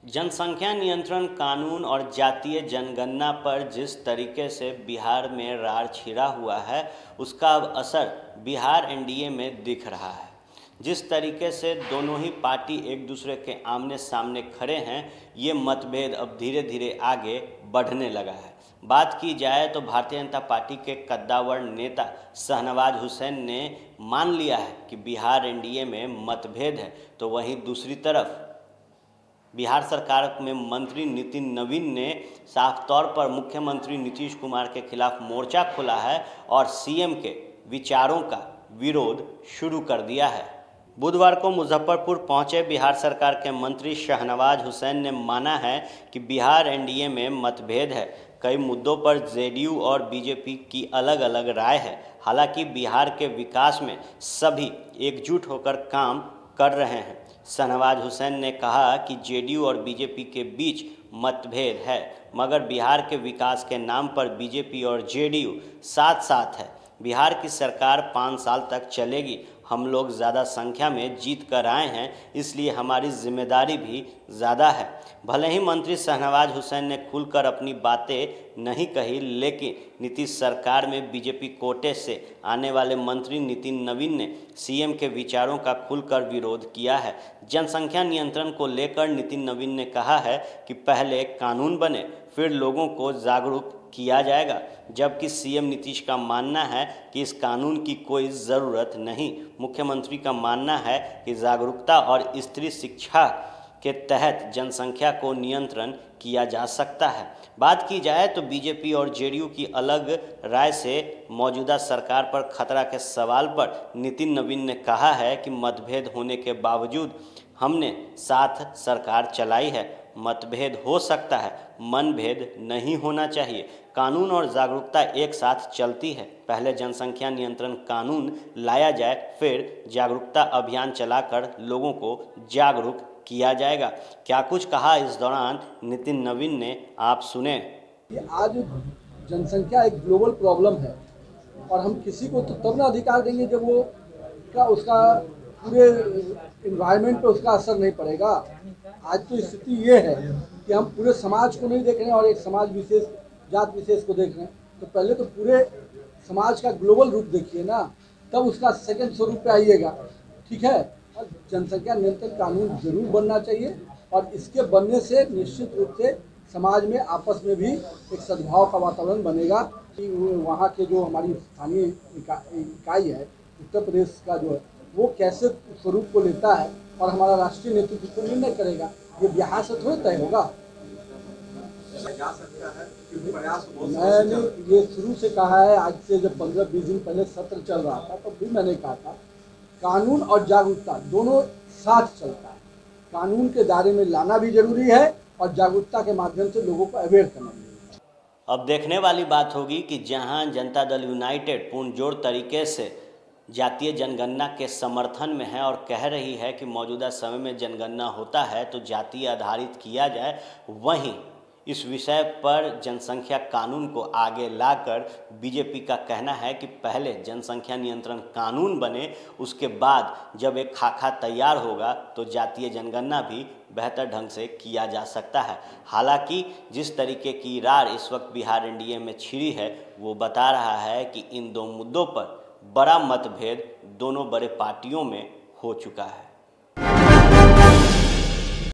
जनसंख्या नियंत्रण कानून और जातीय जनगणना पर जिस तरीके से बिहार में रार छिड़ा हुआ है, उसका अब असर बिहार एनडीए में दिख रहा है। जिस तरीके से दोनों ही पार्टी एक दूसरे के आमने सामने खड़े हैं, ये मतभेद अब धीरे धीरे आगे बढ़ने लगा है। बात की जाए तो भारतीय जनता पार्टी के कद्दावर नेता शाहनवाज हुसैन ने मान लिया है कि बिहार एनडीए में मतभेद है, तो वहीं दूसरी तरफ बिहार सरकार में मंत्री नितिन नवीन ने साफ तौर पर मुख्यमंत्री नीतीश कुमार के खिलाफ मोर्चा खोला है और सीएम के विचारों का विरोध शुरू कर दिया है। बुधवार को मुजफ्फरपुर पहुंचे बिहार सरकार के मंत्री शाहनवाज हुसैन ने माना है कि बिहार एनडीए में मतभेद है। कई मुद्दों पर जेडीयू और बीजेपी की अलग अलग राय है। हालांकि बिहार के विकास में सभी एकजुट होकर काम कर रहे हैं। शाहनवाज हुसैन ने कहा कि जेडीयू और बीजेपी के बीच मतभेद है, मगर बिहार के विकास के नाम पर बीजेपी और जेडीयू साथ साथ है। बिहार की सरकार 5 साल तक चलेगी। हम लोग ज़्यादा संख्या में जीत कर आए हैं, इसलिए हमारी जिम्मेदारी भी ज़्यादा है। भले ही मंत्री शाहनवाज हुसैन ने खुलकर अपनी बातें नहीं कही, लेकिन नीतीश सरकार में बीजेपी कोटे से आने वाले मंत्री नितिन नवीन ने सीएम के विचारों का खुलकर विरोध किया है। जनसंख्या नियंत्रण को लेकर नितिन नवीन ने कहा है कि पहले कानून बने, फिर लोगों को जागरूक किया जाएगा, जबकि सीएम नीतीश का मानना है कि इस कानून की कोई ज़रूरत नहीं। मुख्यमंत्री का मानना है कि जागरूकता और स्त्री शिक्षा के तहत जनसंख्या को नियंत्रण किया जा सकता है। बात की जाए तो बीजेपी और जेडीयू की अलग राय से मौजूदा सरकार पर खतरा के सवाल पर नितिन नवीन ने कहा है कि मतभेद होने के बावजूद हमने साथ सरकार चलाई है। मतभेद हो सकता है, मनभेद नहीं होना चाहिए। कानून और जागरूकता एक साथ चलती है। पहले जनसंख्या नियंत्रण कानून लाया जाए, फिर जागरूकता अभियान चलाकर लोगों को जागरूक किया जाएगा। क्या कुछ कहा इस दौरान नितिन नवीन ने, आप सुने। आज जनसंख्या एक ग्लोबल प्रॉब्लम है और हम किसी को तो तब ना अधिकार देंगे जब वो उसका पूरे इन्वायरमेंट पे उसका असर नहीं पड़ेगा। आज तो स्थिति ये है कि हम पूरे समाज को नहीं देख रहे हैं और एक समाज विशेष, जात विशेष को देख रहे हैं। तो पहले तो पूरे समाज का ग्लोबल रूप देखिए ना, तब उसका सेकंड स्वरूप पे आइएगा, ठीक है। और जनसंख्या नियंत्रण कानून जरूर बनना चाहिए और इसके बनने से निश्चित रूप से समाज में आपस में भी एक सद्भाव का वातावरण बनेगा कि वहाँ के जो हमारी स्थानीय इकाई है, उत्तर प्रदेश का जो है, वो कैसे स्वरूप को लेता है और हमारा राष्ट्रीय नेतृत्व को निर्णय करेगा। ये बिहार से थोड़ी तय होगा। मैंने ये शुरू से कहा है, आज से जब 15-20 दिन पहले सत्र चल रहा था तो भी मैंने कहा था, कानून और जागरूकता दोनों साथ चलता है। कानून के दायरे में लाना भी जरूरी है और जागरूकता के माध्यम से लोगों को अवेयर करना भी जरूरी है। अब देखने वाली बात होगी कि जहां जनता दल यूनाइटेड पुरजोर तरीके से जातीय जनगणना के समर्थन में है और कह रही है कि मौजूदा समय में जनगणना होता है तो जातीय आधारित किया जाए, वहीं इस विषय पर जनसंख्या कानून को आगे लाकर बीजेपी का कहना है कि पहले जनसंख्या नियंत्रण कानून बने, उसके बाद जब एक खाका तैयार होगा तो जातीय जनगणना भी बेहतर ढंग से किया जा सकता है। हालांकि जिस तरीके की रार इस वक्त बिहार एनडीए में छिड़ी है, वो बता रहा है कि इन दो मुद्दों पर बड़ा मतभेद दोनों बड़े पार्टियों में हो चुका है।